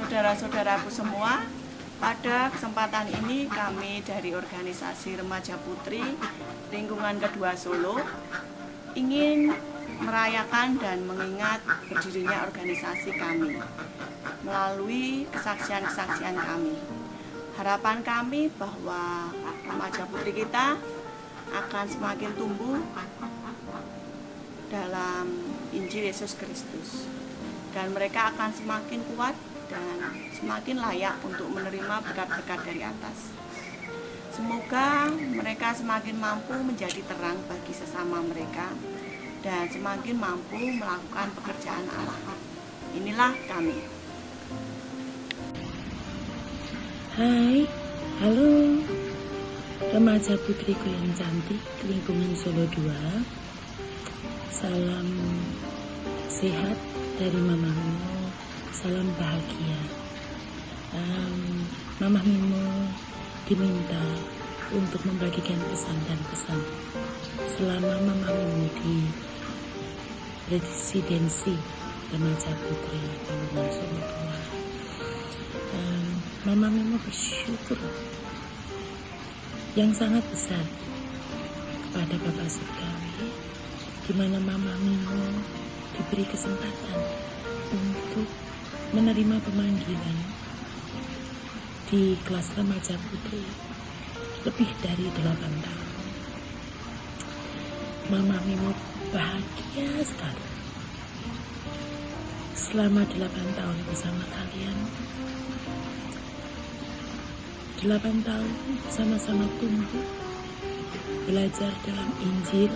Saudara-saudaraku semua, pada kesempatan ini kami dari organisasi Remaja Putri Lingkungan Kedua Solo ingin merayakan dan mengingat berdirinya organisasi kami melalui kesaksian-kesaksian kami. Harapan kami bahwa Remaja Putri kita akan semakin tumbuh dalam Injil Yesus Kristus, dan mereka akan semakin kuat dan semakin layak untuk menerima berkat-berkat dari atas. Semoga mereka semakin mampu menjadi terang bagi sesama mereka dan semakin mampu melakukan pekerjaan Allah. Inilah kami. Hai, halo Remaja Putriku yang cantik, Lingkungan Solo 2. Salam sehat dari Mama Mimo, salam bahagia. Mama Mimo diminta untuk membagikan pesan dan pesan selama Mama Mimo di residensi Remaja Putri Lingkungan Solo 2. Mama Mimo bersyukur yang sangat besar kepada Bapak Surgawi, di mana Mama Mimo diberi kesempatan untuk menerima pemanggilan di kelas Remaja Putri lebih dari 8 tahun. Mama Mimo bahagia sekali selama 8 tahun bersama kalian. 8 tahun sama-sama tumbuh, belajar dalam Injil,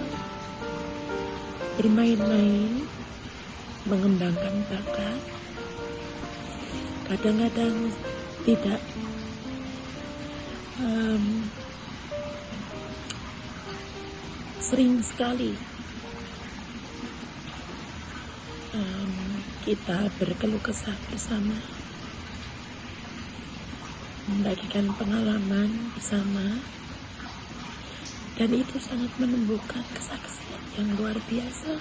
bermain-main, mengembangkan bakat. Kadang-kadang tidak sering sekali kita berkeluh kesah bersama, membagikan pengalaman bersama, dan itu sangat menumbuhkan kesaksian yang luar biasa.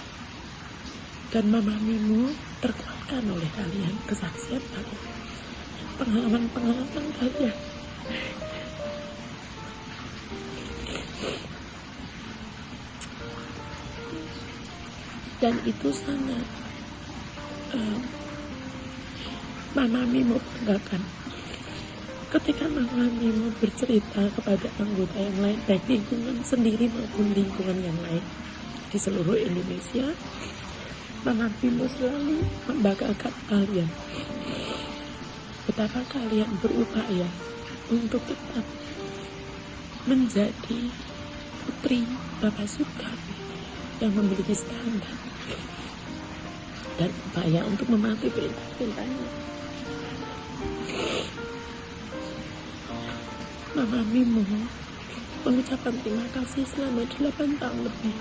Dan Mama Mimo terkuatkan oleh kalian, kesaksian kalian, pengalaman-pengalaman kalian. Dan itu sangat Mama Mimo banggakan ketika Mama Mimo bercerita kepada anggota yang lain, baik lingkungan sendiri maupun lingkungan yang lain di seluruh Indonesia. Mama Mimo selalu membanggakan kalian, betapa kalian berupaya untuk tetap menjadi putri Bapak Surgawi yang memiliki standar dan upaya untuk mematuhi perintah-perintahnya. Mama Mimo mengucapkan terima kasih selama 8 tahun lebih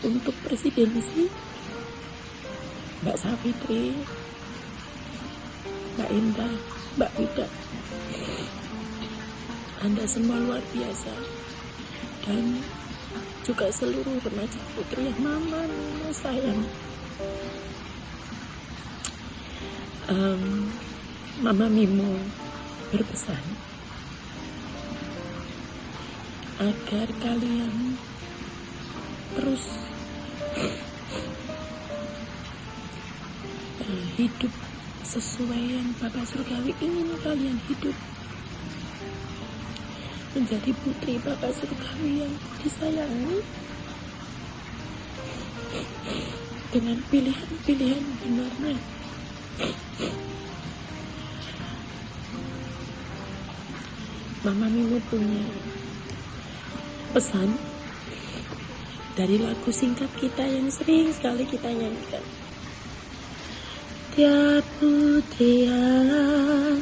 untuk presidensi Mbak Safitri, Mbak Indah, Mbak Wida. Anda semua luar biasa, dan juga seluruh remaja putri yang Mama Mimo sayang. Mama Mimo berpesan agar kalian terus hidup sesuai yang Bapak Surgawi ingin kalian hidup, menjadi putri Bapak Surgawi yang disayangi dengan pilihan-pilihan benarnya. Mama Mimo punya pesan dari lagu singkat kita yang sering sekali kita nyanyikan. Tiap putri Allah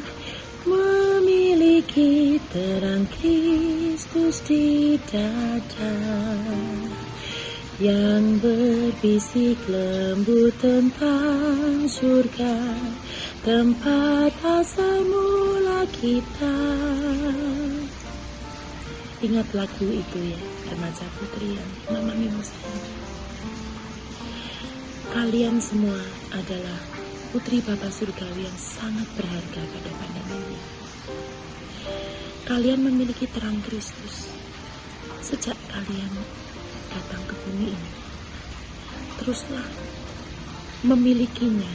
memiliki terang Kristus di dada, yang berbisik lembut tentang surga, tempat asal mula kita. Ingat lagu itu ya, Remaja Putri yang Mama Mimo sayang. Kalian semua adalah putri Bapa Surgawi yang sangat berharga pada pandangan ini. Kalian memiliki terang Kristus sejak kalian datang ke bumi ini. Teruslah memilikinya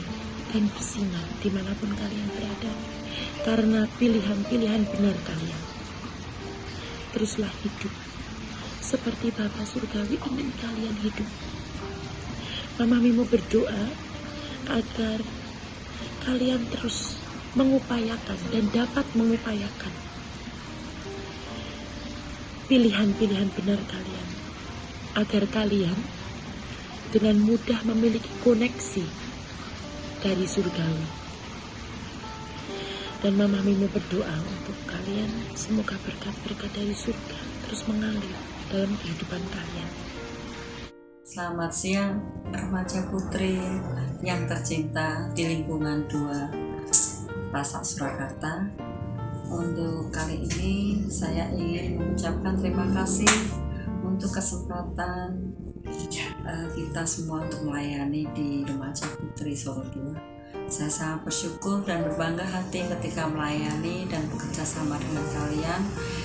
dan bersinar dimanapun kalian berada, karena pilihan-pilihan benar kalian. Teruslah hidup seperti Bapa Surgawi ingin kalian hidup. Mama Mimo berdoa agar kalian terus mengupayakan dan dapat mengupayakan pilihan-pilihan benar kalian, agar kalian dengan mudah memiliki koneksi dari surgawi. Dan Mama Mimo berdoa untuk kalian, semoga berkat-berkat dari surga terus mengalir dalam kehidupan kalian. Selamat siang remaja putri yang tercinta di lingkungan 2 Pasak Surakarta. Untuk kali ini saya ingin mengucapkan terima kasih untuk kesempatan kita semua untuk melayani di Remaja Putri Solo 2. Saya sangat bersyukur dan berbangga hati ketika melayani dan bekerja sama dengan kalian.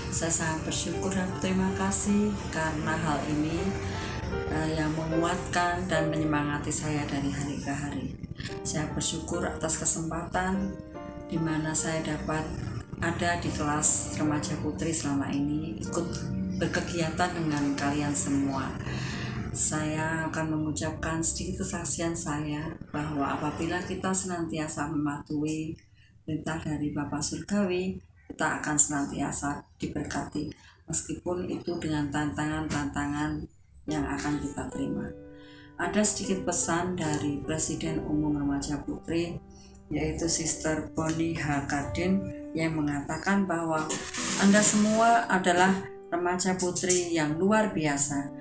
Saya sangat bersyukur dan berterima kasih karena hal ini yang menguatkan dan menyemangati saya dari hari ke hari. Saya bersyukur atas kesempatan di mana saya dapat ada di kelas Remaja Putri selama ini, ikut berkegiatan dengan kalian semua. Saya akan mengucapkan sedikit kesaksian saya bahwa apabila kita senantiasa mematuhi perintah dari Bapa Surgawi, kita akan senantiasa diberkati, meskipun itu dengan tantangan-tantangan yang akan kita terima. Ada sedikit pesan dari Presiden Umum Remaja Putri, yaitu Sister Boni H. Kardin, yang mengatakan bahwa Anda semua adalah remaja putri yang luar biasa.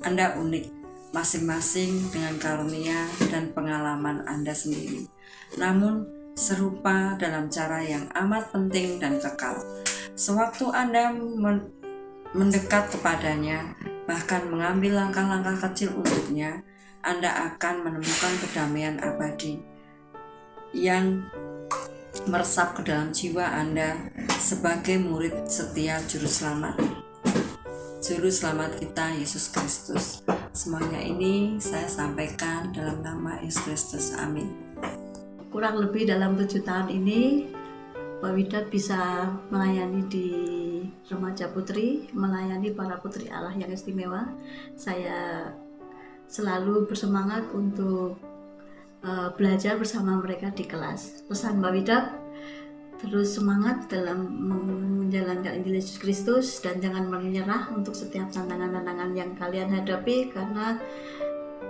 Anda unik, masing-masing dengan karunia dan pengalaman Anda sendiri, namun serupa dalam cara yang amat penting dan kekal. Sewaktu Anda mendekat kepadanya, bahkan mengambil langkah-langkah kecil untuknya, Anda akan menemukan kedamaian abadi yang meresap ke dalam jiwa Anda sebagai murid setia Juru Selamat kita, Yesus Kristus. Semuanya ini saya sampaikan dalam nama Yesus Kristus. Amin. Kurang lebih dalam 7 tahun ini, Pak Widat bisa melayani di Remaja Putri, melayani para putri Allah yang istimewa. Saya selalu bersemangat untuk belajar bersama mereka di kelas. Pesan Pak Widat, terus semangat dalam menjalankan Injil Yesus Kristus dan jangan menyerah untuk setiap tantangan-tantangan yang kalian hadapi, karena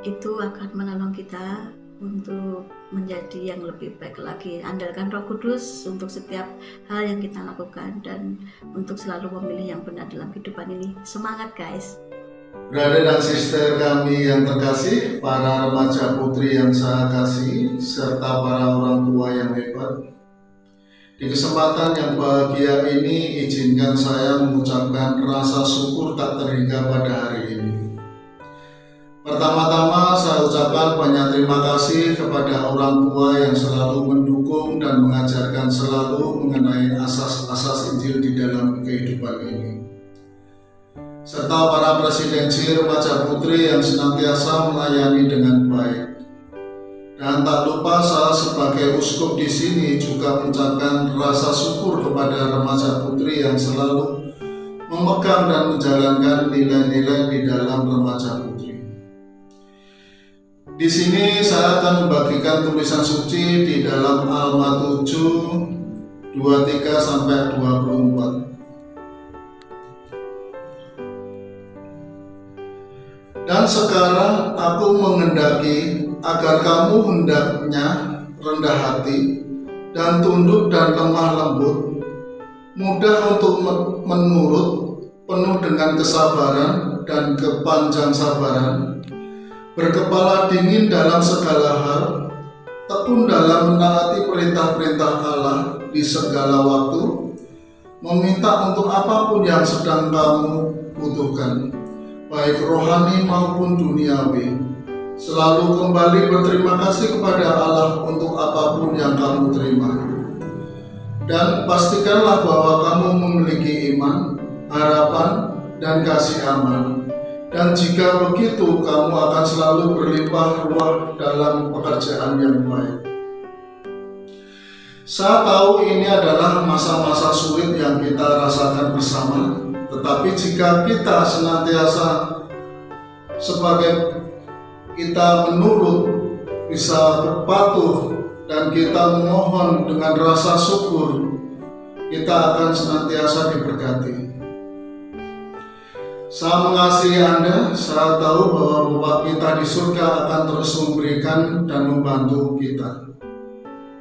itu akan menolong kita untuk menjadi yang lebih baik lagi. Andalkan Roh Kudus untuk setiap hal yang kita lakukan dan untuk selalu memilih yang benar dalam kehidupan ini. Semangat guys! Brother dan sister kami yang terkasih, para remaja putri yang saya kasih, serta para orang tua yang hebat. Di kesempatan yang bahagia ini, izinkan saya mengucapkan rasa syukur tak terhingga pada hari ini. Pertama-tama saya ucapkan banyak terima kasih kepada orang tua yang selalu mendukung dan mengajarkan selalu mengenai asas-asas Injil di dalam kehidupan ini. Serta para presidensi remaja putri yang senantiasa melayani dengan baik. Dan tak lupa saya sebagai uskup di sini juga mengucapkan rasa syukur kepada remaja putri yang selalu memegang dan menjalankan nilai-nilai di dalam remaja putri. Di sini saya akan membagikan tulisan suci di dalam Alma 7, 23 sampai 24. Dan sekarang aku mengendaki agar kamu hendaknya rendah hati dan tunduk dan lemah lembut, mudah untuk menurut, penuh dengan kesabaran dan kepanjangsabaran, berkepala dingin dalam segala hal, tekun dalam menaati perintah-perintah Allah di segala waktu, meminta untuk apapun yang sedang kamu butuhkan, baik rohani maupun duniawi, Selalu kembali berterima kasih kepada Allah untuk apapun yang kamu terima. Dan pastikanlah bahwa kamu memiliki iman, harapan, dan kasih aman. Dan jika begitu, kamu akan selalu berlimpah ruah dalam pekerjaan yang baik. Saya tahu ini adalah masa-masa sulit yang kita rasakan bersama, tetapi jika kita senantiasa sebagai kita menurut, bisa berpatuh, dan kita memohon dengan rasa syukur, kita akan senantiasa diberkati. Saya mengasihi Anda, saya tahu bahwa Bapa kita di surga akan terus memberikan dan membantu kita.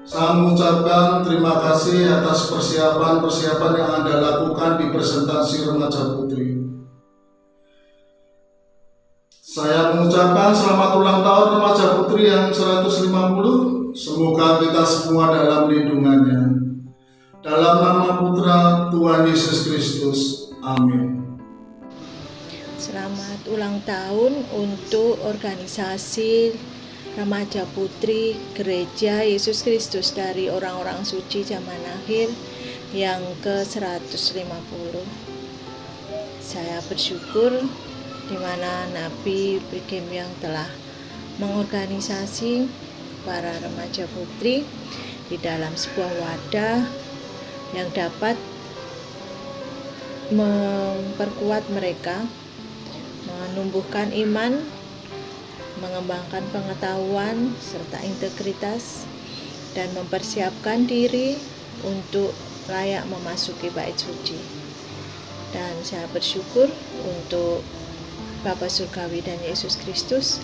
Saya mengucapkan terima kasih atas persiapan-persiapan yang Anda lakukan di presentasi Remaja Putri. Saya mengucapkan selamat ulang tahun Remaja Putri yang 150. Semoga kita semua dalam lindungannya. Dalam nama Putra Tuhan Yesus Kristus. Amin. Selamat ulang tahun untuk organisasi Remaja Putri Gereja Yesus Kristus dari orang-orang suci zaman akhir yang ke-150. Saya bersyukur di mana Nabi Brigham yang telah mengorganisasi para remaja putri di dalam sebuah wadah yang dapat memperkuat mereka, menumbuhkan iman, mengembangkan pengetahuan serta integritas, dan mempersiapkan diri untuk layak memasuki bait suci. Dan saya bersyukur untuk Bapa Surgawi dan Yesus Kristus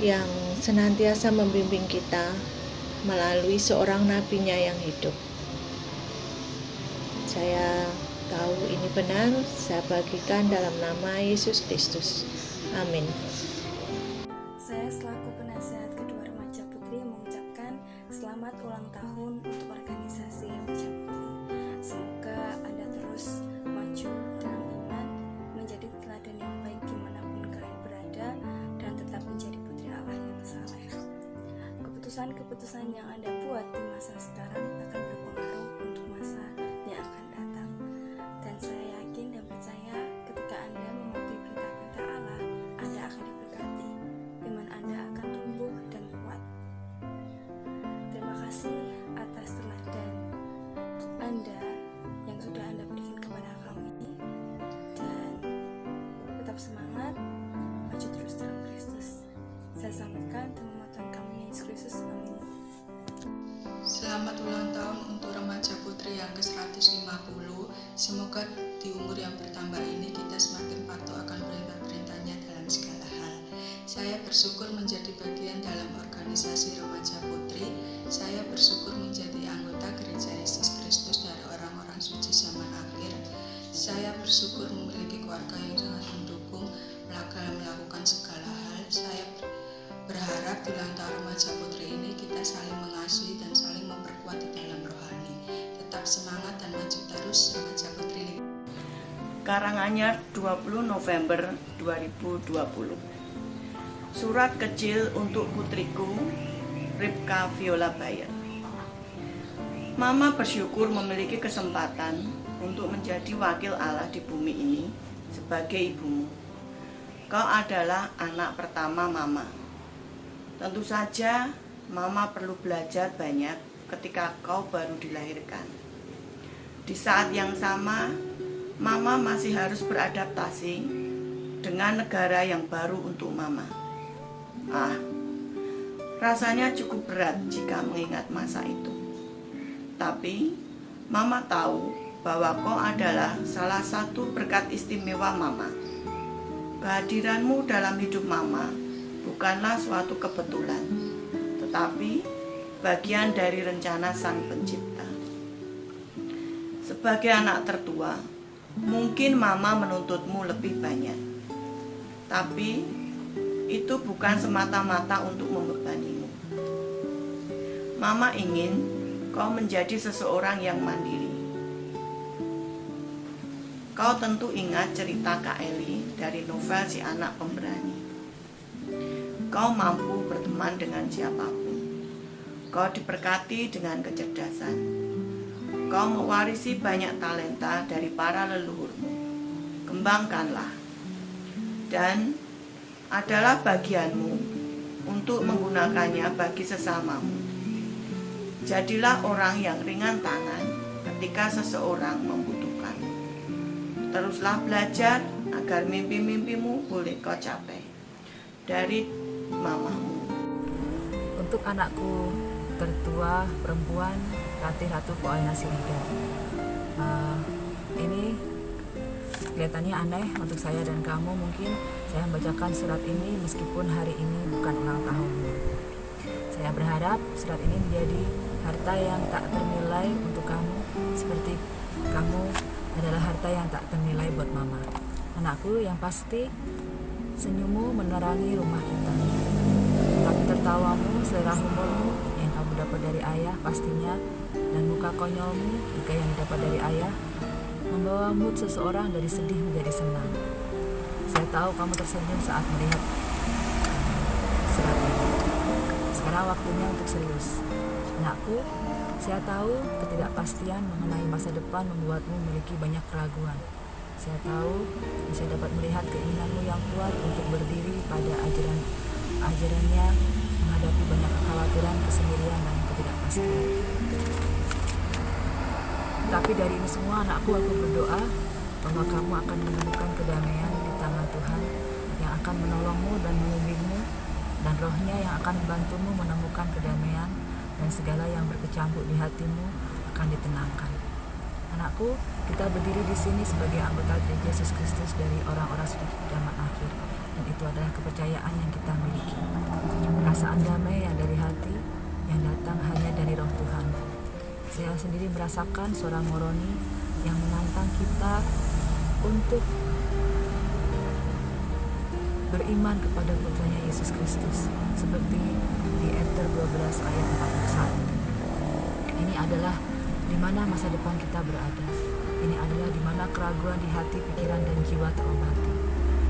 yang senantiasa membimbing kita melalui seorang nabinya yang hidup. Saya tahu ini benar, saya bagikan dalam nama Yesus Kristus. Amin. Saya selaku penasehat kedua Remaja Putri mengucapkan selamat ulang tahun untuk organisasi Remaja Putri. Semoga Anda terus maju dalam iman, menjadi teladan yang baik dimanapun kalian berada, dan tetap menjadi putri Allah yang saleh. Keputusan-keputusan yang Anda buat di masa sekarang akan berpengaruh untuk masa yang akan datang. Dan saya yakin dan percaya ketika Anda mematuhi perintah-perintah Allah, Anda akan diberkati. Iman Anda akan tumbuh dan kuat. Terima kasih atas teladan Anda yang sudah Anda berikan kepada kami. Dan tetap semangat, maju terus dalam Kristus. Saya sampaikan dengan Tuhan kami Yesus Kristus. Amin. Selamat ulang tahun untuk Remaja Putri yang ke-150. Semoga di umur yang bertambah ini kita semakin patuh akan perintah-perintahnya dalam segala hal. Saya bersyukur menjadi bagian dalam organisasi Remaja Putri. Saya bersyukur menjadi anggota Gereja Yesus Kristus dari orang-orang suci zaman akhir. Saya bersyukur memiliki keluarga yang sangat mendukung melakukan segala hal. Saya berharap di ulang tahun Remaja Putri ini kita saling mengasihi dan saling memperkuat di dalam rohani. Tetap semangat dan maju terus Remaja Putri. Karanganyar 20 November 2020. Surat kecil untuk putriku, Ripka Viola Bayer. Mama bersyukur memiliki kesempatan untuk menjadi wakil Allah di bumi ini sebagai ibumu. Kau adalah anak pertama Mama. Tentu saja Mama perlu belajar banyak ketika kau baru dilahirkan. Di saat yang sama, Mama masih harus beradaptasi dengan negara yang baru untuk Mama. Rasanya cukup berat jika mengingat masa itu. Tapi Mama tahu bahwa kau adalah salah satu berkat istimewa Mama. Kehadiranmu dalam hidup Mama bukanlah suatu kebetulan, tetapi bagian dari rencana Sang Pencipta. Sebagai anak tertua, mungkin Mama menuntutmu lebih banyak, tapi itu bukan semata-mata untuk membebanimu. Mama ingin kau menjadi seseorang yang mandiri. Kau tentu ingat cerita Kak Eli dari novel Si Anak Pemberani. Kau mampu berteman dengan siapapun. Kau diberkati dengan kecerdasan. Kau mewarisi banyak talenta dari para leluhurmu. Kembangkanlah. Dan adalah bagianmu untuk menggunakannya bagi sesamamu. Jadilah orang yang ringan tangan ketika seseorang membutuhkan. Teruslah belajar agar mimpi-mimpimu boleh kau capai. Dari mamamu. Untuk anakku tertua perempuan Ratu Poalina Sirida, ini kelihatannya aneh untuk saya dan kamu. Mungkin saya membacakan surat ini meskipun hari ini bukan ulang tahunmu. Saya berharap surat ini menjadi harta yang tak ternilai untuk kamu, seperti kamu adalah harta yang tak ternilai buat mama. Anakku, yang pasti senyummu menerangi rumah kita, tapi tertawamu, selera humormu yang kamu dapat dari ayah pastinya, dan muka konyolmu juga yang didapat dari ayah, membawa mood seseorang dari sedih menjadi senang. Saya tahu kamu tersenyum saat melihat surat ini. Sekarang waktunya untuk serius. Anakku, saya tahu ketidakpastian mengenai masa depan membuatmu memiliki banyak keraguan. Saya tahu saya dapat melihat keinginanmu yang kuat untuk berdiri pada ajarannya, menghadapi banyak kekhawatiran, kesendirian, dan ketidakpastian. Tapi dari ini semua, anakku, aku berdoa bahwa kamu akan menemukan kedamaian di tangan Tuhan yang akan menolongmu dan membimbingmu, dan Roh-Nya yang akan membantumu menemukan kedamaian, dan segala yang berkecamuk di hatimu akan ditenangkan. Anakku, kita berdiri di sini sebagai anggota Gereja Yesus Kristus dari orang-orang suci zaman akhir, dan itu adalah kepercayaan yang kita miliki. Perasaan damai yang dari hati, yang datang hanya dari Roh Tuhan. Saya sendiri merasakan suara Moroni yang menantang kita untuk beriman kepada putranya Yesus Kristus, seperti di Ester 12 ayat 41. Ini adalah di mana masa depan kita berada. Ini adalah di mana keraguan di hati, pikiran, dan jiwa terobati.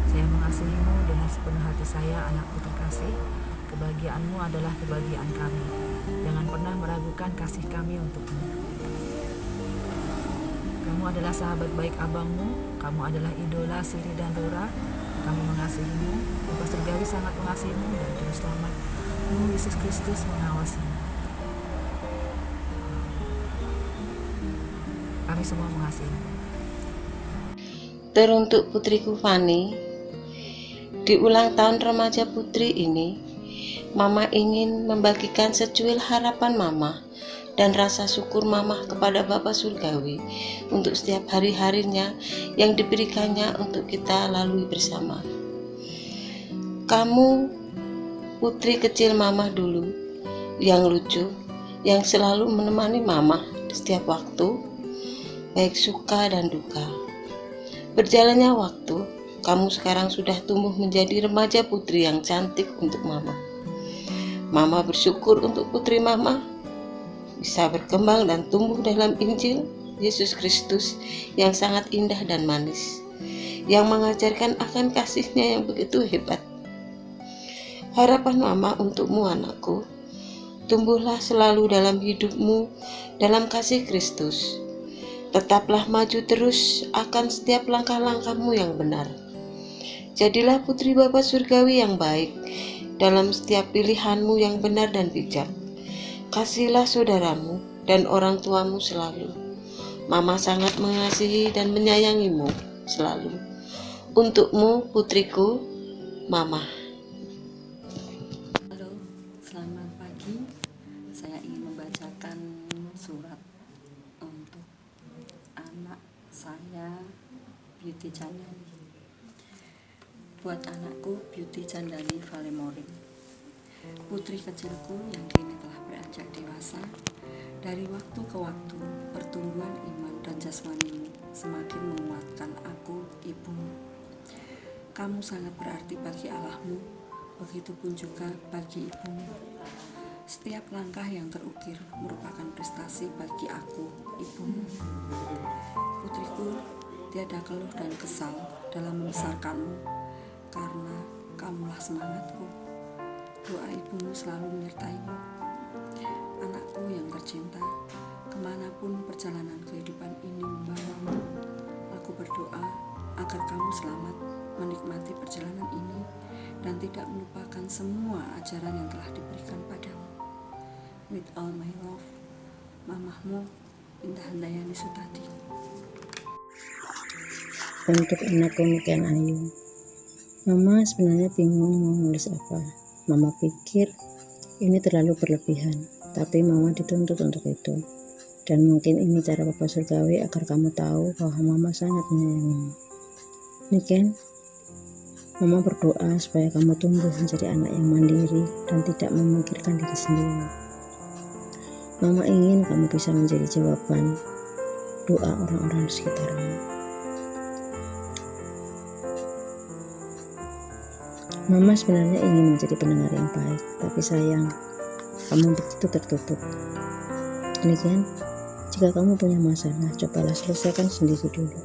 Saya mengasihimu dengan sepenuh hati saya, anakku terkasih. Kebahagiaanmu adalah kebahagiaan kami. Jangan pernah meragukan kasih kami untukmu. Kamu adalah sahabat baik abangmu. Kamu adalah idola Siri dan Dora. Kami mengasihimu. Bapa Surgawi sangat mengasihimu, dan Juru Selamatmu Yesus Kristus mengawasimu. Kami semua mengasihimu. Teruntuk putriku Fani, di ulang tahun remaja putri ini, Mama ingin membagikan secuil harapan Mama dan rasa syukur Mama kepada Bapa Surgawi untuk setiap hari-harinya yang diberikannya untuk kita lalui bersama. Kamu putri kecil Mama dulu, yang lucu, yang selalu menemani Mama di setiap waktu, baik suka dan duka. Berjalannya waktu, kamu sekarang sudah tumbuh menjadi remaja putri yang cantik untuk Mama. Mama bersyukur untuk putri Mama bisa berkembang dan tumbuh dalam Injil Yesus Kristus yang sangat indah dan manis, yang mengajarkan akan kasih-Nya yang begitu hebat. Harapan Mama untukmu, anakku, tumbuhlah selalu dalam hidupmu dalam kasih Kristus. Tetaplah maju terus akan setiap langkah-langkahmu yang benar. Jadilah putri Bapa Surgawi yang baik dalam setiap pilihanmu yang benar dan bijak. Kasihilah saudaramu dan orang tuamu selalu. Mama sangat mengasihi dan menyayangimu selalu. Untukmu, putriku, Mama. Halo, selamat pagi. Saya ingin membacakan surat untuk anak saya, Beauty Chandani. Buat anakku, Beauty Chandani Valemorin, putri kecilku yang kini telah beranjak dewasa. Dari waktu ke waktu, pertumbuhan iman dan jasmanimu semakin menguatkan aku, ibumu. Kamu sangat berarti bagi Allahmu, begitupun juga bagi ibumu. Setiap langkah yang terukir merupakan prestasi bagi aku, ibumu. Putriku, tiada keluh dan kesal dalam membesarkanmu, karena kamulah semangatku. Doa ibumu selalu menyertaimu. Anakku yang tercinta, kemanapun perjalanan kehidupan ini membawamu, aku berdoa agar kamu selamat menikmati perjalanan ini dan tidak melupakan semua ajaran yang telah diberikan padamu. With all my love, Mamahmu, Indah Handayani Sutadi. Untuk anakku Niken Ayu, Mama sebenarnya bingung mau nulis apa. Mama pikir ini terlalu berlebihan, tapi Mama dituntut untuk itu. Dan mungkin ini cara Bapa Surgawi agar kamu tahu bahwa Mama sangat menyayangimu. Niken, Mama berdoa supaya kamu tumbuh menjadi anak yang mandiri dan tidak memikirkan diri sendiri. Mama ingin kamu bisa menjadi jawaban doa orang-orang di sekitarmu. Mama sebenarnya ingin menjadi pendengar yang baik, tapi sayang, kamu begitu tertutup. Niken, jika kamu punya masalah, cobalah selesaikan sendiri dulu.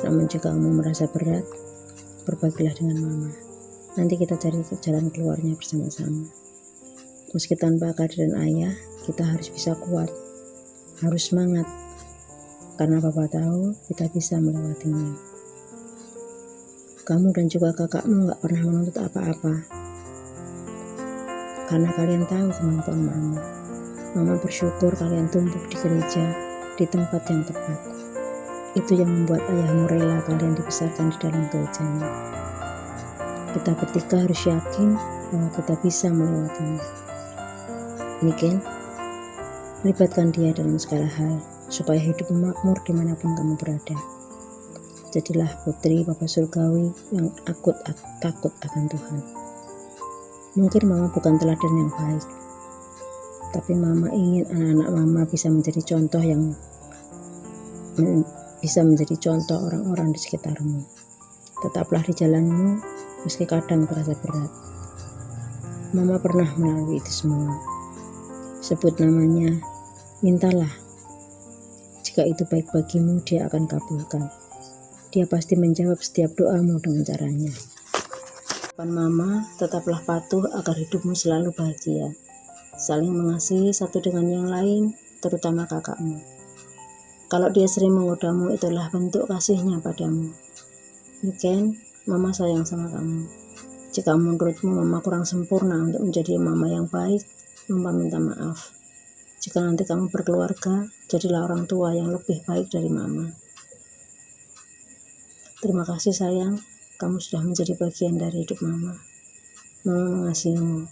Namun jika kamu merasa berat, berbagilah dengan Mama. Nanti kita cari jalan keluarnya bersama-sama. Meski tanpa kehadiran ayah, kita harus bisa kuat, harus semangat, karena Papa tahu kita bisa melewatinya. Kamu dan juga kakakmu gak pernah menuntut apa-apa, karena kalian tahu kemampuan Mama. Mama bersyukur kalian tumbuh di gereja, di tempat yang tepat. Itu yang membuat ayahmu rela kalian dibesarkan di dalam gerejanya. Kita bertiga harus yakin bahwa kita bisa melewatinya. Niken, libatkan dia dalam segala hal, supaya hidupmu makmur dimanapun kamu berada. Jadilah putri Bapa Surgawi yang takut akan Tuhan. Mungkin Mama bukan teladan yang baik, tapi Mama ingin anak-anak Mama bisa menjadi contoh orang-orang di sekitarmu. Tetaplah di jalanmu meski kadang terasa berat. Mama pernah melalui itu semua. Sebut namanya, mintalah. Jika itu baik bagimu, dia akan kabulkan. Dia pasti menjawab setiap doamu dengan caranya. Harapan Mama, tetaplah patuh agar hidupmu selalu bahagia. Saling mengasihi satu dengan yang lain, terutama kakakmu. Kalau dia sering menggodamu, itulah bentuk kasihnya padamu. Niken, Mama sayang sama kamu. Jika menurutmu Mama kurang sempurna untuk menjadi Mama yang baik, Mama minta maaf. Jika nanti kamu berkeluarga, jadilah orang tua yang lebih baik dari Mama. Terima kasih sayang, kamu sudah menjadi bagian dari hidup Mama. Mama mengasihimu.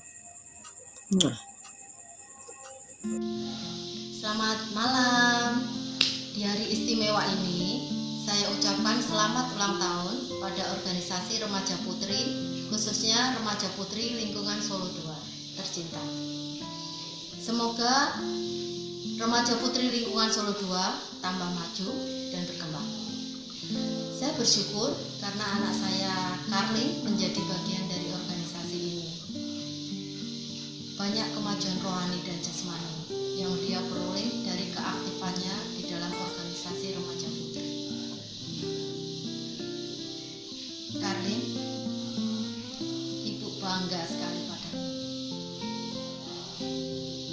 Selamat malam. Di hari istimewa ini, saya ucapkan selamat ulang tahun pada organisasi Remaja Putri, khususnya Remaja Putri Lingkungan Solo 2 tercinta. Semoga Remaja Putri Lingkungan Solo 2 tambah maju dan berkembang. Saya bersyukur karena anak saya Karlin menjadi bagian dari organisasi ini. Banyak kemajuan rohani dan jasmani yang dia peroleh dari keaktifannya di dalam organisasi Remaja Putri. Karlin, Ibu bangga sekali padamu.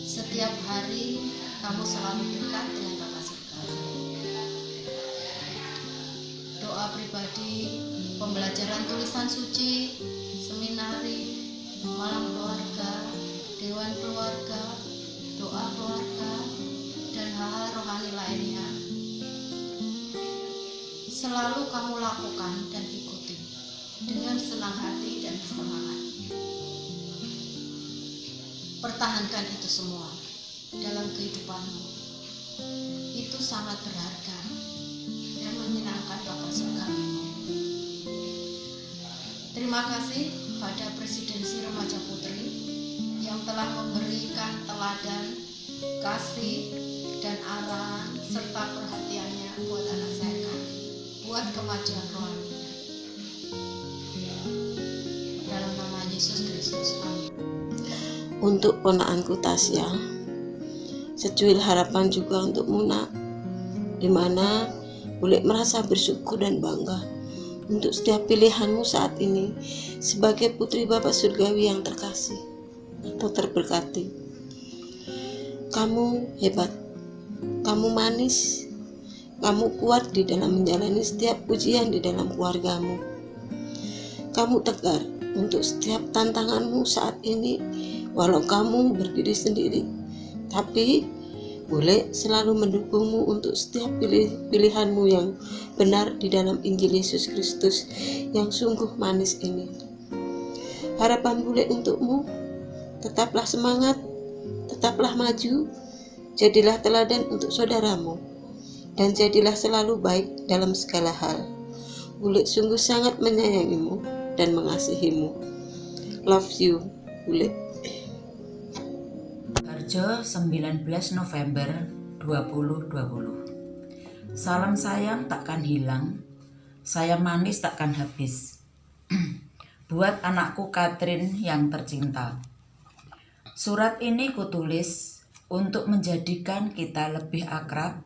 Setiap hari kamu selalu dekat dengan Bapak Surgawi. Doa pribadi, pembelajaran tulisan suci, seminari, malam keluarga, dewan keluarga, doa keluarga, dan hal-hal rohani lainnya selalu kamu lakukan dan ikuti dengan senang hati dan semangat. Pertahankan itu semua dalam kehidupanmu. Itu sangat berharga dan menyenangkan Bapak Surgawimu. Terima kasih pada Presidensi Remaja Putri yang telah memberikan teladan, kasih, dan arahan serta perhatiannya buat anak saya Karlin, buat kemajuan rohaninya. Dalam nama Yesus Kristus, amin. Untuk ponakanku Tasya, secuil harapan juga untuk Muna, di mana boleh merasa bersyukur dan bangga untuk setiap pilihanmu saat ini sebagai putri Bapa Surgawi yang terkasih atau terberkati. Kamu hebat, kamu manis, kamu kuat di dalam menjalani setiap ujian di dalam keluargamu. Kamu tegar untuk setiap tantanganmu saat ini, walau kamu berdiri sendiri, tapi boleh selalu mendukungmu untuk setiap pilihanmu yang benar di dalam Injil Yesus Kristus yang sungguh manis ini. Harapan bule untukmu, tetaplah semangat, tetaplah maju, jadilah teladan untuk saudaramu, dan jadilah selalu baik dalam segala hal. Bule sungguh sangat menyayangimu dan mengasihimu. Love you, Bule. Harjo 19 November 2020. Salam sayang takkan hilang, sayang manis takkan habis. Buat anakku Katrin yang tercinta. Surat ini kutulis untuk menjadikan kita lebih akrab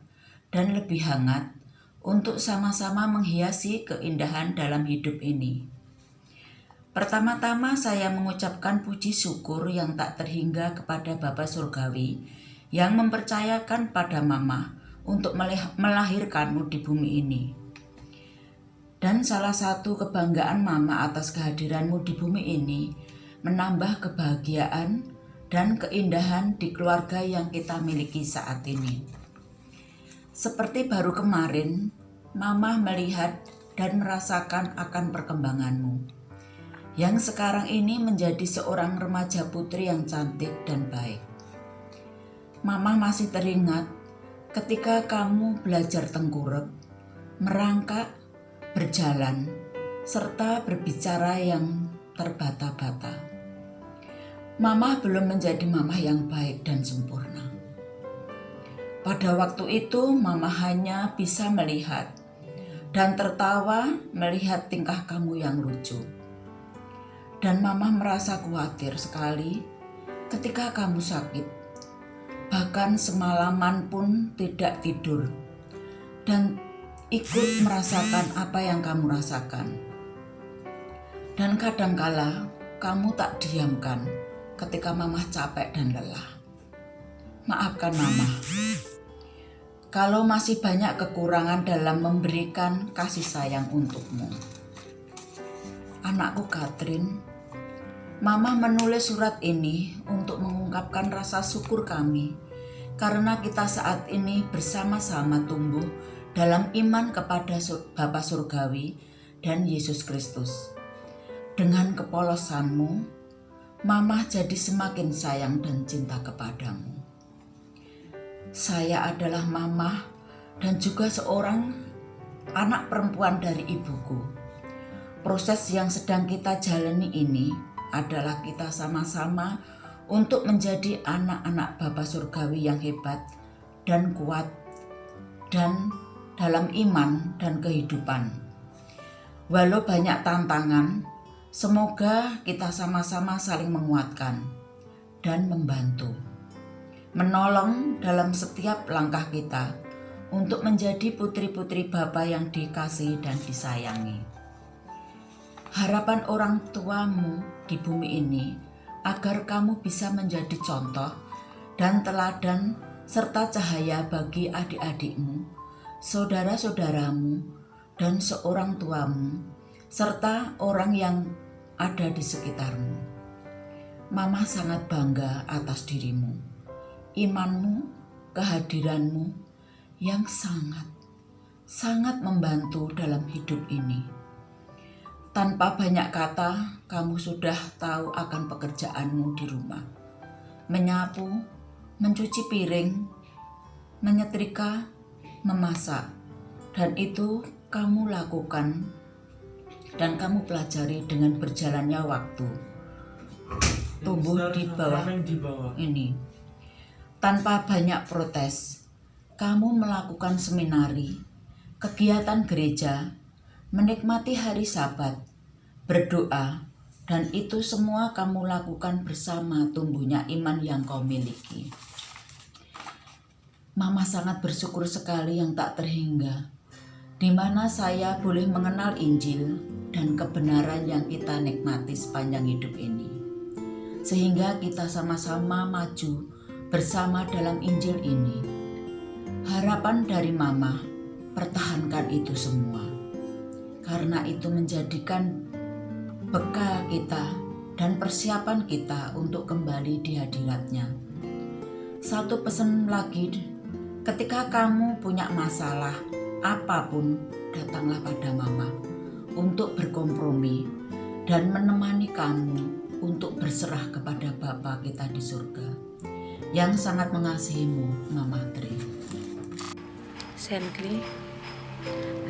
dan lebih hangat untuk sama-sama menghiasi keindahan dalam hidup ini. Pertama-tama saya mengucapkan puji syukur yang tak terhingga kepada Bapa Surgawi yang mempercayakan pada Mama untuk melahirkanmu di bumi ini. Dan salah satu kebanggaan Mama atas kehadiranmu di bumi ini menambah kebahagiaan dan keindahan di keluarga yang kita miliki saat ini. Seperti baru kemarin, Mama melihat dan merasakan akan perkembanganmu yang sekarang ini menjadi seorang remaja putri yang cantik dan baik. Mama masih teringat ketika kamu belajar tengkurap, merangkak, berjalan, serta berbicara yang terbata-bata. Mama belum menjadi mama yang baik dan sempurna. Pada waktu itu Mama hanya bisa melihat dan tertawa melihat tingkah kamu yang lucu. Dan Mama merasa khawatir sekali ketika kamu sakit. Bahkan semalaman pun tidak tidur dan ikut merasakan apa yang kamu rasakan. Dan kadangkala kamu tak diamkan ketika Mama capek dan lelah. Maafkan Mama kalau masih banyak kekurangan dalam memberikan kasih sayang untukmu. Anakku Katrin, Mama menulis surat ini untuk mengungkapkan rasa syukur kami karena kita saat ini bersama-sama tumbuh dalam iman kepada Bapa Surgawi dan Yesus Kristus. Dengan kepolosanmu, Mama jadi semakin sayang dan cinta kepadamu. Saya adalah Mama dan juga seorang anak perempuan dari ibuku. Proses yang sedang kita jalani ini adalah kita sama-sama untuk menjadi anak-anak Bapa Surgawi yang hebat dan kuat dan dalam iman dan kehidupan. Walau banyak tantangan, semoga kita sama-sama saling menguatkan dan membantu, menolong dalam setiap langkah kita untuk menjadi putri-putri Bapa yang dikasihi dan disayangi. Harapan orang tuamu di bumi ini agar kamu bisa menjadi contoh dan teladan serta cahaya bagi adik-adikmu, saudara-saudaramu, dan seorang tuamu, serta orang yang ada di sekitarmu. Mama sangat bangga atas dirimu, imanmu, kehadiranmu yang sangat membantu dalam hidup ini. Tanpa banyak kata, kamu sudah tahu akan pekerjaanmu di rumah. Menyapu, mencuci piring, menyetrika, memasak. Dan itu kamu lakukan dan kamu pelajari dengan berjalannya waktu. Tumbuh di bawah ini. Tanpa banyak protes, kamu melakukan seminari, kegiatan gereja, menikmati hari Sabat, berdoa, dan itu semua kamu lakukan bersama tumbuhnya iman yang kau miliki. Mama sangat bersyukur sekali yang tak terhingga di mana saya boleh mengenal Injil dan kebenaran yang kita nikmati sepanjang hidup ini. Sehingga kita sama-sama maju bersama dalam Injil ini. Harapan dari Mama, pertahankan itu semua. Karena itu menjadikan bekal kita dan persiapan kita untuk kembali di hadirat-Nya. Satu pesan lagi, ketika kamu punya masalah apapun, datanglah pada Mama untuk berkompromi dan menemani kamu untuk berserah kepada Bapa kita di surga yang sangat mengasihimu, Mama Tri. Senkli,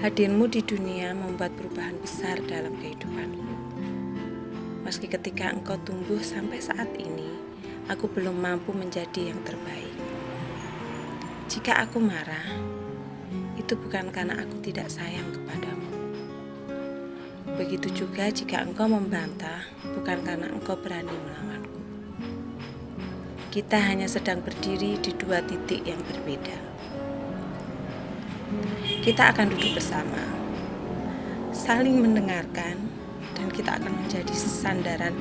hadirmu di dunia membuat perubahan besar dalam kehidupanku. Meski ketika engkau tumbuh sampai saat ini, aku belum mampu menjadi yang terbaik. Jika aku marah, itu bukan karena aku tidak sayang kepadamu. Begitu juga jika engkau membantah, bukan karena engkau berani melawanku. Kita hanya sedang berdiri di dua titik yang berbeda. Kita akan duduk bersama, saling mendengarkan, dan kita akan menjadi sandaran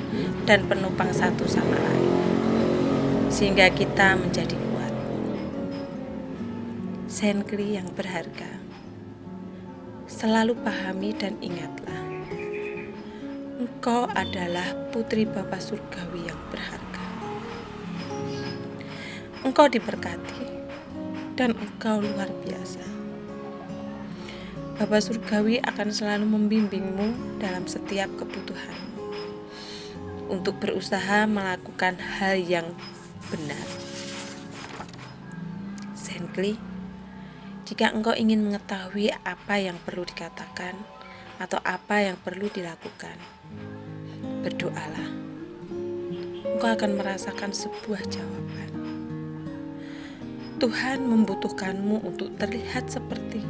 dan penopang satu sama lain, sehingga kita menjadi kuat. Senkli yang berharga, selalu pahami dan ingatlah, engkau adalah putri Bapa Surgawi yang berharga. Engkau diberkati dan engkau luar biasa. Bapa Surgawi akan selalu membimbingmu dalam setiap kebutuhanmu untuk berusaha melakukan hal yang benar. Senkli, jika engkau ingin mengetahui apa yang perlu dikatakan atau apa yang perlu dilakukan, berdoalah. Engkau akan merasakan sebuah jawaban. Tuhan membutuhkanmu untuk terlihat seperti,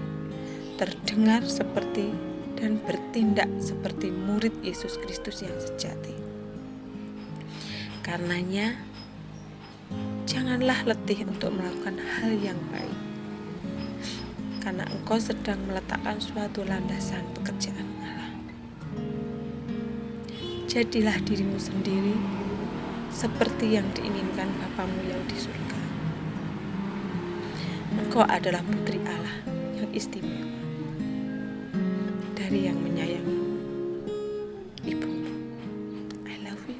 terdengar seperti, dan bertindak seperti murid Yesus Kristus yang sejati. Karenanya, janganlah letih untuk melakukan hal yang baik, karena engkau sedang meletakkan suatu landasan pekerjaan Allah. Jadilah dirimu sendiri seperti yang diinginkan Bapamu yang di surga. Engkau adalah putri Allah yang istimewa, dari yang menyayangi ibumu. I love you.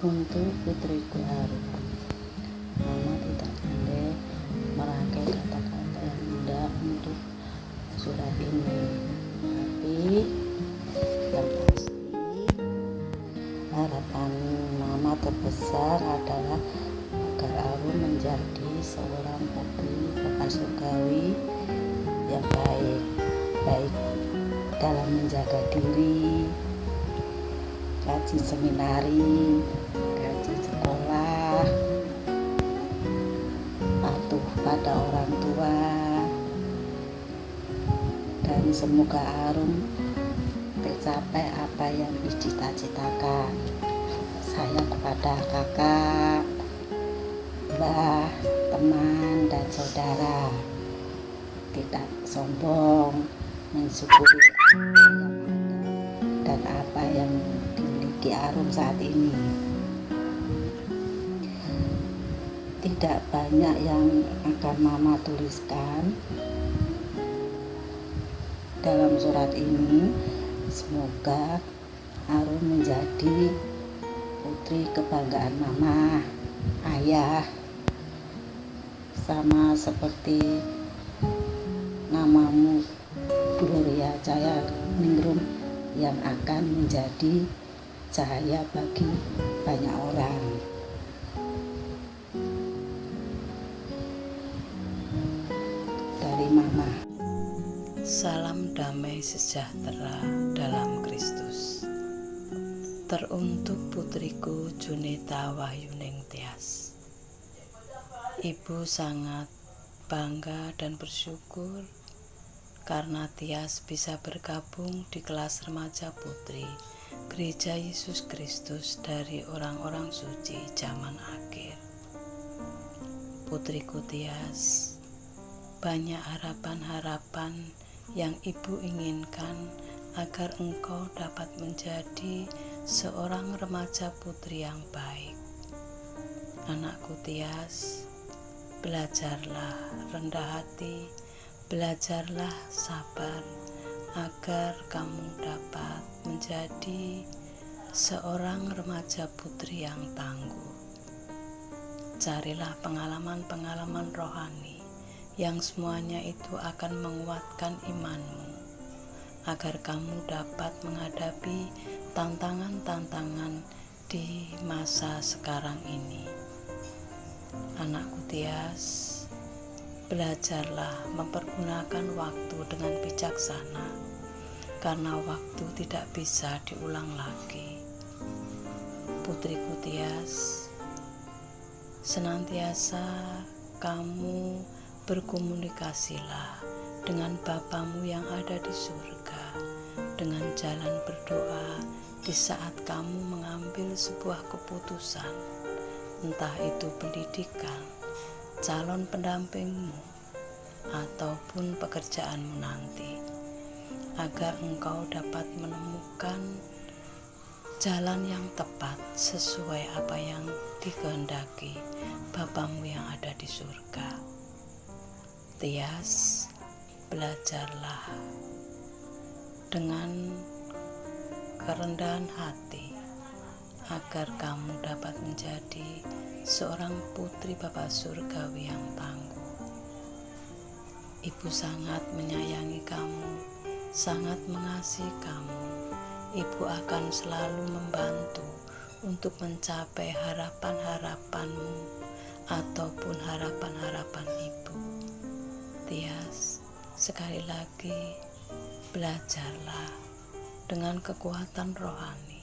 Untuk putriku Arum, Mama tidak pandai merangkai kata-kata yang indah untuk surat ini, tapi yang pasti harapan Mama terbesar adalah agar Arum menjadi seorang putri Bapa Surgawi yang baik dalam menjaga diri, rajin seminari, rajin sekolah, patuh pada orang tua, dan semoga Arum tercapai apa yang dicita-citakan. Sayang kepada kakak, mbah, teman, dan saudara. Tidak sombong, mensyukuri apa yang ada dan apa yang dimiliki Arum saat ini. Tidak banyak yang akan Mama tuliskan dalam surat ini. Semoga Arum menjadi putri kebanggaan Mama, ayah, sama seperti namamu Gloria Cahaya Ningrum yang akan menjadi cahaya bagi banyak orang. Dari Mama. Salam damai sejahtera dalam Kristus. Teruntuk putriku Junita Wahyuning Tias. Ibu sangat bangga dan bersyukur karena Tias bisa bergabung di kelas remaja putri Gereja Yesus Kristus dari orang-orang suci zaman akhir. Putriku Tias, banyak harapan-harapan yang Ibu inginkan agar engkau dapat menjadi seorang remaja putri yang baik. Anakku Tias, belajarlah rendah hati, belajarlah sabar, agar kamu dapat menjadi seorang remaja putri yang tangguh. Carilah pengalaman-pengalaman rohani yang semuanya itu akan menguatkan imanmu, agar kamu dapat menghadapi tantangan-tantangan di masa sekarang ini. Anakku Tias, belajarlah mempergunakan waktu dengan bijaksana, karena waktu tidak bisa diulang lagi. Putriku Tias, senantiasa kamu berkomunikasilah dengan Bapamu yang ada di surga, dengan jalan berdoa di saat kamu mengambil sebuah keputusan, entah itu pendidikan, calon pendampingmu, ataupun pekerjaanmu nanti, agar engkau dapat menemukan jalan yang tepat sesuai apa yang dikehendaki Bapamu yang ada di surga. Tias, belajarlah dengan kerendahan hati agar kamu dapat menjadi seorang putri Bapa surgawi yang tangguh. Ibu sangat menyayangi kamu, sangat mengasihi kamu. Ibu akan selalu membantu untuk mencapai harapan-harapanmu ataupun harapan-harapan ibu. Tias, sekali lagi belajarlah dengan kekuatan rohani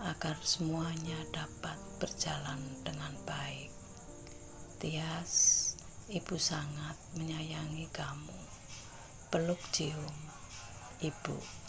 agar semuanya dapat berjalan dengan baik. Tias, Ibu sangat menyayangi kamu. Peluk cium, Ibu.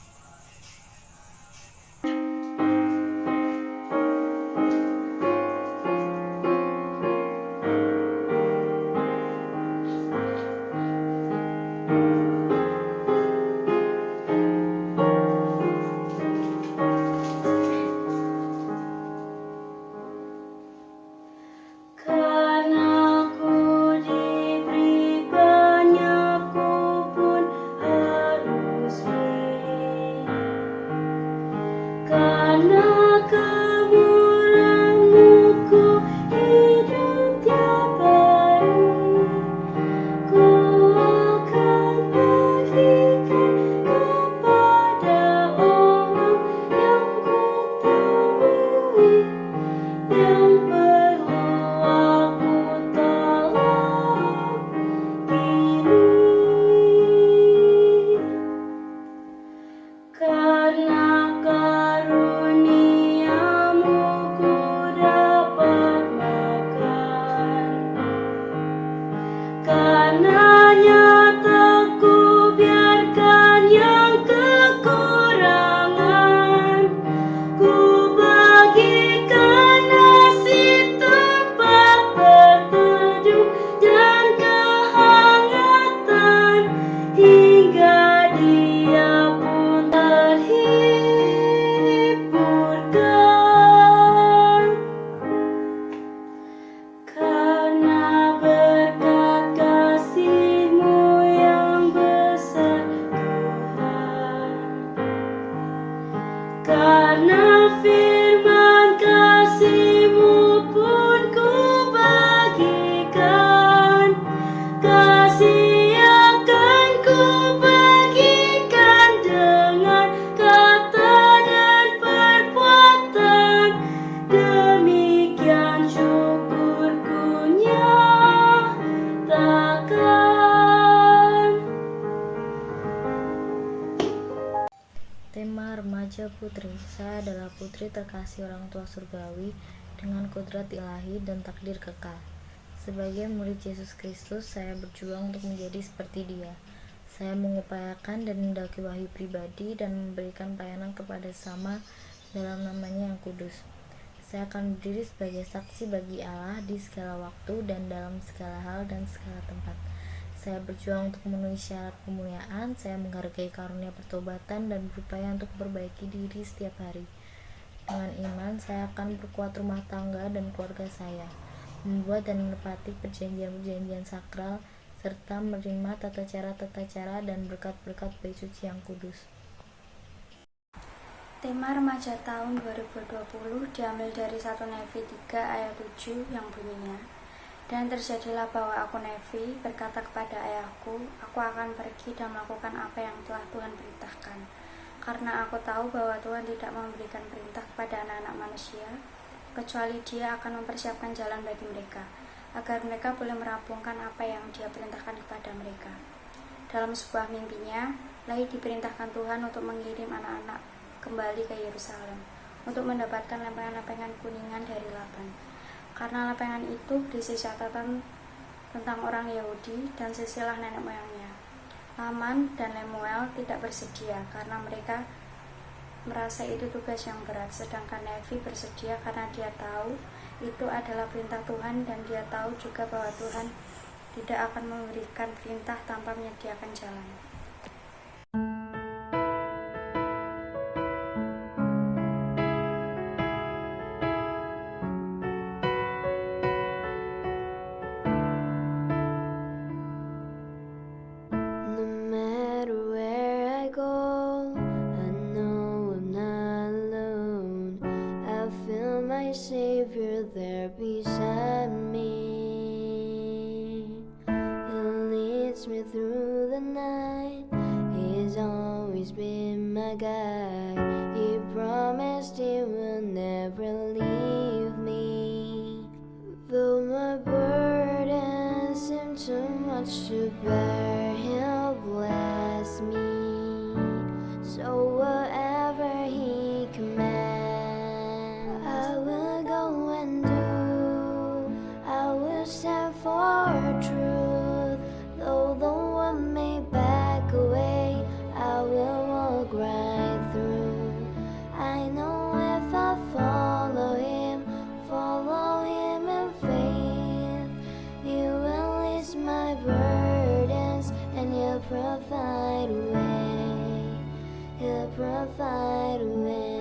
Tema Remaja Putri. Saya adalah putri terkasih orang tua surgawi dengan kodrat ilahi dan takdir kekal. Sebagai murid Yesus Kristus, saya berjuang untuk menjadi seperti Dia. Saya mengupayakan dan mendaki wahyu pribadi dan memberikan pelayanan kepada sesama dalam namanya yang kudus. Saya akan berdiri sebagai saksi bagi Allah di segala waktu dan dalam segala hal dan segala tempat. saya berjuang untuk memenuhi syarat kemuliaan, saya menghargai karunia pertobatan dan berupaya untuk memperbaiki diri setiap hari. Dengan iman, saya akan berkuat rumah tangga dan keluarga saya, membuat dan menepati perjanjian-perjanjian sakral, serta menerima tata cara dan berkat-berkat bait suci yang kudus. Tema remaja tahun 2020 diambil dari 1 Nefi 3 ayat 7 yang bunyinya, "Dan terjadilah bahwa aku Nefi berkata kepada ayahku, aku akan pergi dan melakukan apa yang telah Tuhan perintahkan. Karena aku tahu bahwa Tuhan tidak memberikan perintah kepada anak-anak manusia, kecuali Dia akan mempersiapkan jalan bagi mereka, agar mereka boleh merampungkan apa yang Dia perintahkan kepada mereka." Dalam sebuah mimpinya, Lahi diperintahkan Tuhan untuk mengirim anak-anak kembali ke Yerusalem untuk mendapatkan lempengan-lempengan kuningan dari Laban. Karena lempengan itu berisi catatan tentang orang Yahudi dan silsilah nenek moyangnya. Laman dan Lemuel tidak bersedia karena mereka merasa itu tugas yang berat, sedangkan Nefi bersedia karena dia tahu itu adalah perintah Tuhan dan dia tahu juga bahwa Tuhan tidak akan memberikan perintah tanpa menyediakan jalan. Savior there beside me. He leads me through the night. He's always been my guide. He promised He will never leave me. Though my burdens seem too much to bear, He'll bless me. So whatever He commands, stand for truth. Though the world may back away, I will walk right through. I know if I follow Him in faith, He will ease my burdens and He'll provide a way. He'll provide a way.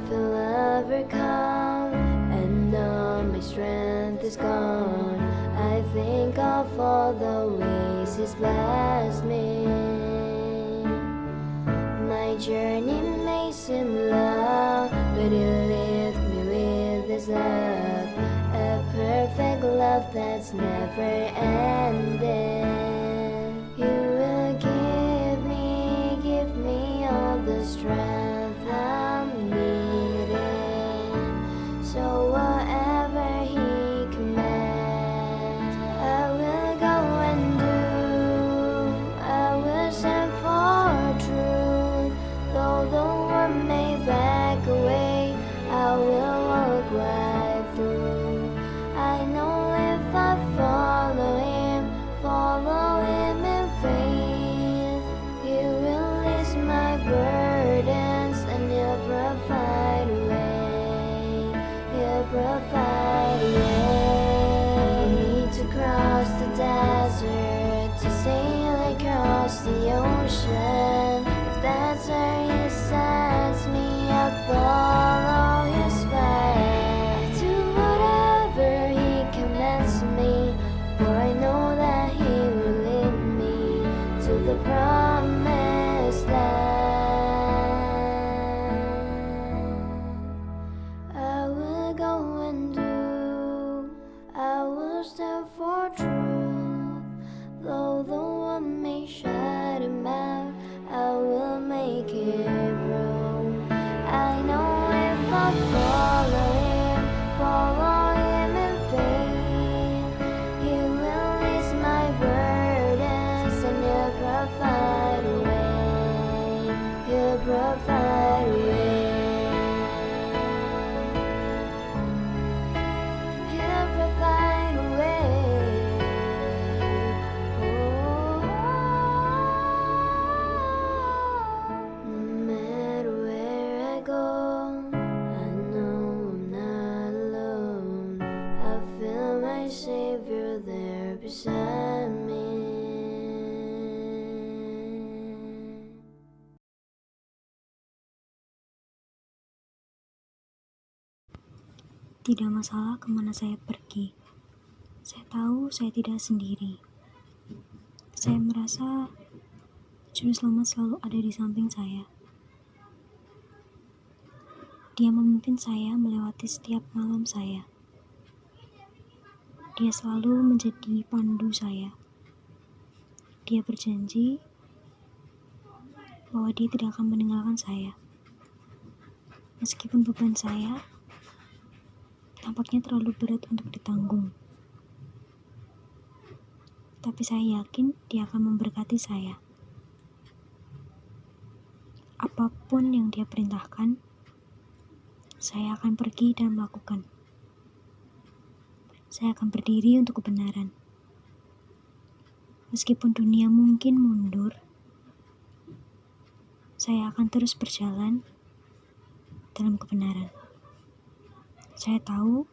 Feel overcome and all my strength is gone, I think of all the ways He's blessed me. My journey may seem long, but He'll lift me with His love, a perfect love that's never ending. You will give me all the strength I'm needing. So whatever He commands, I will go and do. I will stand for truth. Though the world may back away, I will walk right through. I know if I follow Him in faith, He will ease my burdens and He'll provide a way. He'll provide a way. No need to cross the desert, to sail across the ocean. If that's where He sends me, I follow His path. I do whatever He commands me, for I know that He will lead me to the promised land. I will go and do. I will stand for truth. Though the world may shut Him out, I will make it grow. I know if I follow Him in faith, He will ease my burdens and He'll provide a way. He'll provide a way. He'll provide a way. No matter where I go, I know I'm Tidak masalah kemana saya pergi. Saya tahu saya tidak sendiri. Saya merasa Juru Selamat selalu ada di samping saya. Dia memimpin saya melewati setiap malam saya. Dia selalu menjadi pandu saya. Dia berjanji bahwa dia tidak akan meninggalkan saya. Meskipun beban saya tampaknya terlalu berat untuk ditanggung. Tapi saya yakin dia akan memberkati saya. Apapun yang dia perintahkan, saya akan pergi dan melakukan. Saya akan berdiri untuk kebenaran. Meskipun dunia mungkin mundur, saya akan terus berjalan dalam kebenaran. Saya tahu,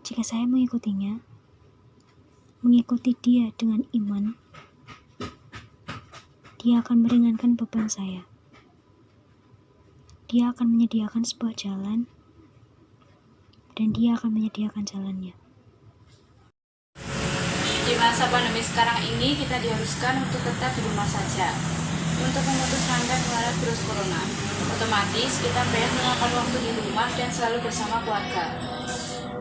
jika saya mengikutinya, mengikuti dia dengan iman, dia akan meringankan beban saya. Dia akan menyediakan sebuah jalan, dan dia akan menyediakan jalannya. Di masa pandemi sekarang ini, kita diharuskan untuk tetap di rumah saja untuk memutus rantai penularan virus corona. Otomatis, kita banyak menghabiskan waktu di rumah dan selalu bersama keluarga.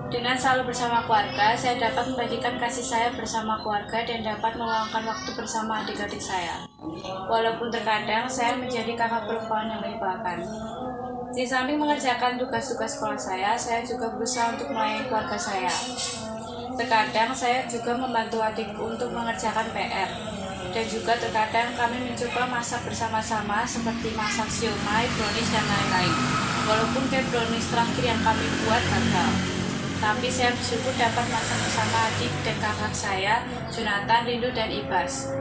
Dengan selalu bersama keluarga, saya dapat membagikan kasih saya bersama keluarga dan dapat meluangkan waktu bersama adik-adik saya. Walaupun terkadang saya menjadi kakak perempuan yang menyebalkan. Di samping mengerjakan tugas-tugas sekolah saya juga berusaha untuk melayani keluarga saya. Terkadang saya juga membantu adikku untuk mengerjakan PR. Dan juga terkadang kami mencoba masak bersama-sama seperti masak siomay, brownies, dan lain-lain. Walaupun kayak brownies terakhir yang kami buat gagal. Tapi saya bersyukur dapat masak bersama adik dan kakak saya, Jonathan, Rindu, dan Ibas,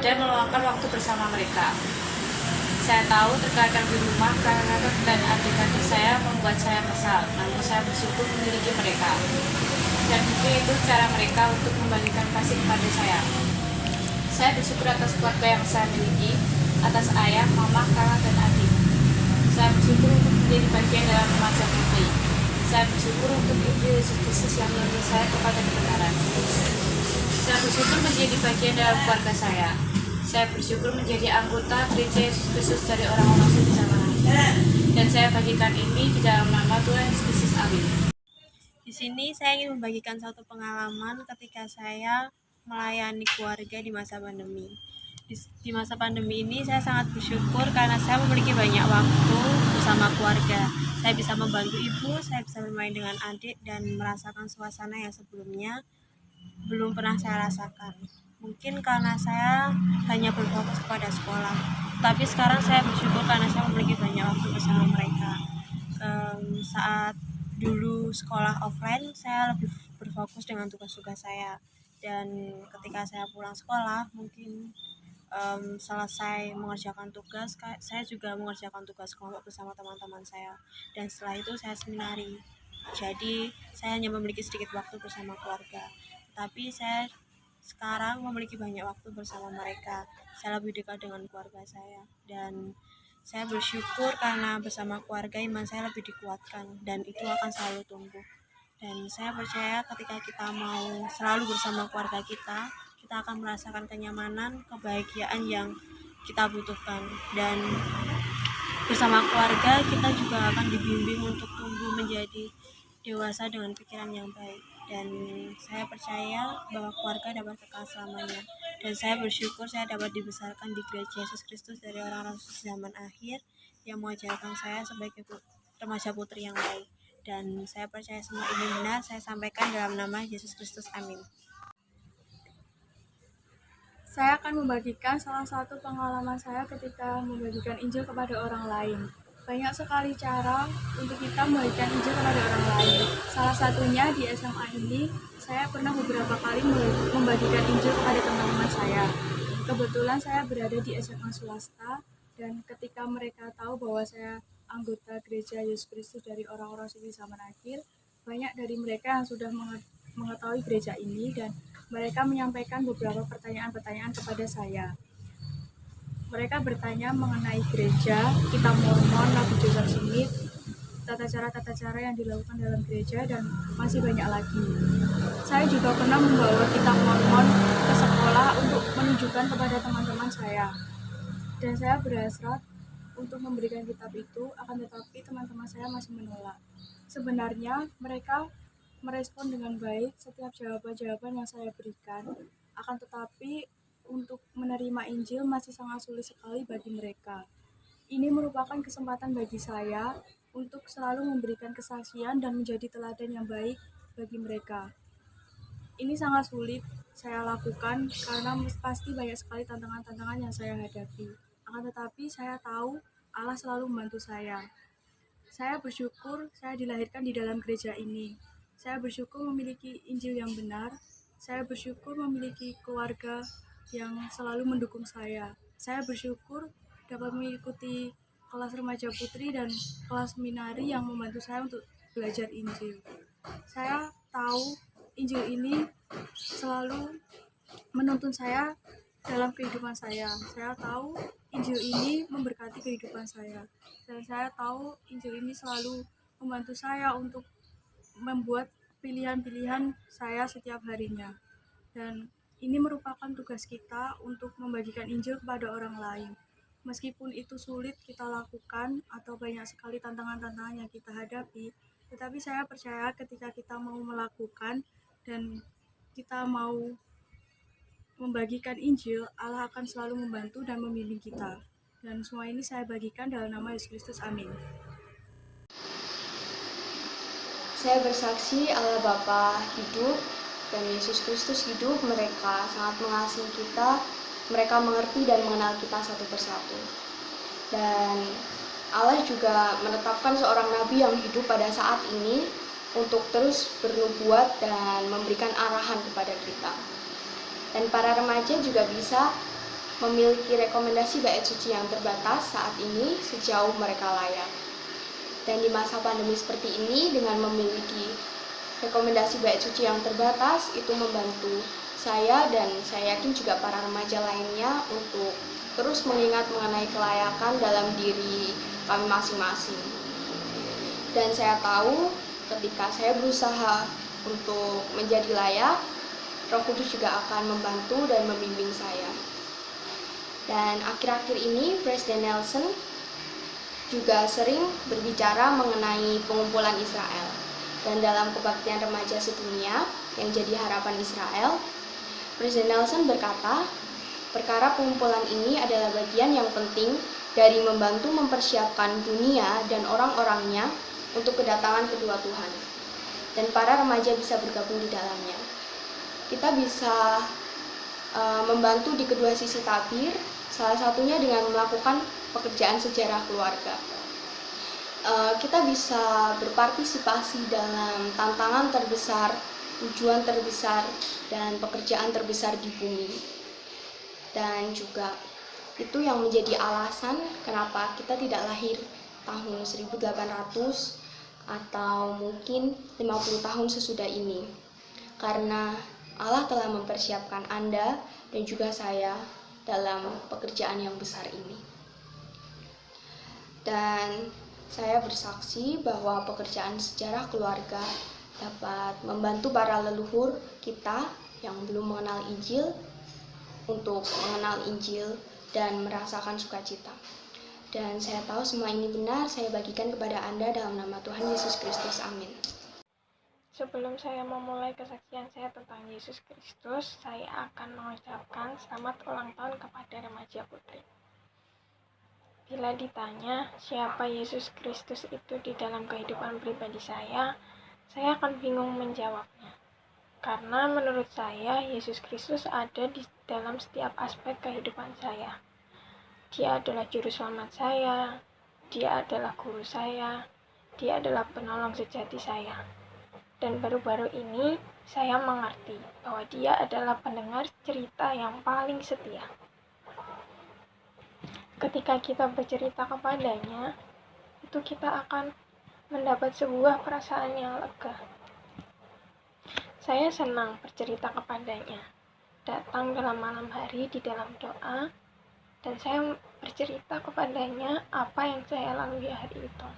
dan meluangkan waktu bersama mereka. Saya tahu terkadang di rumah kakak dan adik-adik saya membuat saya kesal, namun saya bersyukur memiliki mereka. Dan mungkin itu cara mereka untuk membagikan kasih kepada saya. Saya bersyukur atas keluarga yang saya miliki, atas ayah, mama, kakak, dan adik. Saya bersyukur untuk menjadi bagian dalam remaja putri. Saya bersyukur untuk Injil Yesus Kristus yang menuntun saya kepada kebenaran. Saya bersyukur menjadi bagian dalam keluarga saya. Saya bersyukur menjadi anggota Gereja Yesus Kristus dari orang-orang suci zaman akhir. Dan saya bagikan ini di dalam nama Tuhan Yesus Kristus. Amin. Di sini saya ingin membagikan suatu pengalaman ketika saya melayani keluarga di masa pandemi. Di masa pandemi ini saya sangat bersyukur karena saya memiliki banyak waktu bersama keluarga. Saya bisa membantu ibu, saya bisa bermain dengan adik, dan merasakan suasana yang sebelumnya belum pernah saya rasakan. Mungkin karena saya hanya berfokus kepada sekolah, tapi sekarang saya bersyukur karena saya memiliki banyak waktu bersama mereka. Saat dulu sekolah offline, saya lebih berfokus dengan tugas-tugas saya, dan ketika saya pulang sekolah, mungkin selesai mengerjakan tugas, saya juga mengerjakan tugas kelompok bersama teman-teman saya, dan setelah itu saya seminari. Jadi saya hanya memiliki sedikit waktu bersama keluarga, tapi saya sekarang memiliki banyak waktu bersama mereka. Saya lebih dekat dengan keluarga saya, dan saya bersyukur karena bersama keluarga iman saya lebih dikuatkan, dan itu akan selalu tumbuh. Dan saya percaya ketika kita mau selalu bersama keluarga kita akan merasakan kenyamanan, kebahagiaan yang kita butuhkan. Dan bersama keluarga kita juga akan dibimbing untuk tumbuh menjadi dewasa dengan pikiran yang baik. Dan saya percaya bahwa keluarga dapat kekal selamanya. Dan saya bersyukur saya dapat dibesarkan di Gereja Yesus Kristus dari orang-orang zaman akhir yang mengajarkan saya sebagai remaja putri yang baik. Dan saya percaya semua ini benar saya sampaikan dalam nama Yesus Kristus. Amin. Saya akan membagikan salah satu pengalaman saya ketika membagikan Injil kepada orang lain. Banyak sekali cara untuk kita membagikan Injil kepada orang lain. Salah satunya di SMA ini, saya pernah beberapa kali membagikan Injil kepada teman-teman saya. Kebetulan saya berada di SMA swasta, dan ketika mereka tahu bahwa saya anggota Gereja Yesus Kristus dari orang-orang suci zaman akhir, banyak dari mereka yang sudah mengetahui gereja ini, dan mereka menyampaikan beberapa pertanyaan-pertanyaan kepada saya. Mereka bertanya mengenai gereja, Kitab Mormon, Nabi Joseph Smith, tata cara yang dilakukan dalam gereja, dan masih banyak lagi. Saya juga pernah membawa kitab Mormon ke sekolah untuk menunjukkan kepada teman-teman saya. Dan saya berhasrat untuk memberikan kitab itu, akan tetapi teman-teman saya masih menolak. Sebenarnya mereka merespon dengan baik setiap jawaban-jawaban yang saya berikan, akan tetapi untuk menerima Injil masih sangat sulit sekali bagi mereka. Ini merupakan kesempatan bagi saya untuk selalu memberikan kesaksian dan menjadi teladan yang baik bagi mereka. Ini sangat sulit saya lakukan karena pasti banyak sekali tantangan-tantangan yang saya hadapi. Akan tetapi saya tahu Allah selalu membantu saya. Saya bersyukur saya dilahirkan di dalam gereja ini. Saya bersyukur memiliki Injil yang benar. Saya bersyukur memiliki keluarga yang selalu mendukung saya. Saya bersyukur dapat mengikuti kelas remaja putri dan kelas seminari yang membantu saya untuk belajar Injil. Saya tahu Injil ini selalu menuntun saya dalam kehidupan saya. Saya tahu Injil ini memberkati kehidupan saya. Dan saya tahu Injil ini selalu membantu saya untuk membuat pilihan-pilihan saya setiap harinya. Dan ini merupakan tugas kita untuk membagikan Injil kepada orang lain. Meskipun itu sulit kita lakukan atau banyak sekali tantangan-tantangan yang kita hadapi, tetapi saya percaya ketika kita mau melakukan dan kita mau membagikan Injil, Allah akan selalu membantu dan membimbing kita. Dan semua ini saya bagikan dalam nama Yesus Kristus. Amin. Saya bersaksi Allah Bapa hidup dan Yesus Kristus hidup. Mereka sangat mengasihi kita. Mereka mengerti dan mengenal kita satu persatu. Dan Allah juga menetapkan seorang nabi yang hidup pada saat ini untuk terus bernubuat dan memberikan arahan kepada kita. Dan para remaja juga bisa memiliki rekomendasi bait suci yang terbatas saat ini sejauh mereka layak. Dan di masa pandemi seperti ini, dengan memiliki rekomendasi bait suci yang terbatas, itu membantu saya dan saya yakin juga para remaja lainnya untuk terus mengingat mengenai kelayakan dalam diri kami masing-masing. Dan saya tahu ketika saya berusaha untuk menjadi layak, Roh Kudus juga akan membantu dan membimbing saya. Dan akhir-akhir ini Presiden Nelson juga sering berbicara mengenai pengumpulan Israel. Dan dalam kebaktian remaja sedunia yang jadi harapan Israel, Presiden Nelson berkata, perkara pengumpulan ini adalah bagian yang penting dari membantu mempersiapkan dunia dan orang-orangnya untuk kedatangan kedua Tuhan. Dan para remaja bisa bergabung di dalamnya. Kita bisa membantu di kedua sisi tabir, salah satunya dengan melakukan pekerjaan sejarah keluarga. Kita bisa berpartisipasi dalam tantangan terbesar, tujuan terbesar, dan pekerjaan terbesar di bumi. Dan juga itu yang menjadi alasan kenapa kita tidak lahir tahun 1800 atau mungkin 50 tahun sesudah ini. Karena Allah telah mempersiapkan Anda dan juga saya dalam pekerjaan yang besar ini. Dan saya bersaksi bahwa pekerjaan sejarah keluarga dapat membantu para leluhur kita yang belum mengenal Injil untuk mengenal Injil dan merasakan sukacita. Dan saya tahu semua ini benar, saya bagikan kepada Anda dalam nama Tuhan Yesus Kristus. Amin. Sebelum saya memulai kesaksian saya tentang Yesus Kristus, saya akan mengucapkan selamat ulang tahun kepada remaja putri. Bila ditanya siapa Yesus Kristus itu di dalam kehidupan pribadi saya akan bingung menjawabnya. Karena menurut saya, Yesus Kristus ada di dalam setiap aspek kehidupan saya. Dia adalah juru selamat saya, Dia adalah guru saya, Dia adalah penolong sejati saya. Dan baru-baru ini, saya mengerti bahwa Dia adalah pendengar cerita yang paling setia. Ketika kita bercerita kepadanya, itu kita akan mendapat sebuah perasaan yang lega. Saya senang bercerita kepadanya, datang dalam malam hari di dalam doa, dan saya bercerita kepadanya apa yang saya lalui hari itu.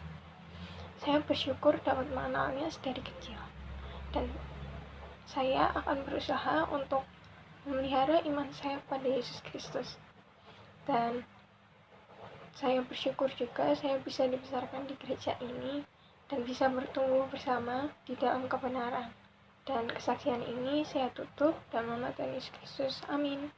Saya bersyukur dapat mengenalnya sedari kecil, dan saya akan berusaha untuk memelihara iman saya pada Yesus Kristus. Dan saya bersyukur juga saya bisa dibesarkan di gereja ini dan bisa bertumbuh bersama di dalam kebenaran. Dan kesaksian ini saya tutup dalam nama Tuhan Yesus Kristus. Amin.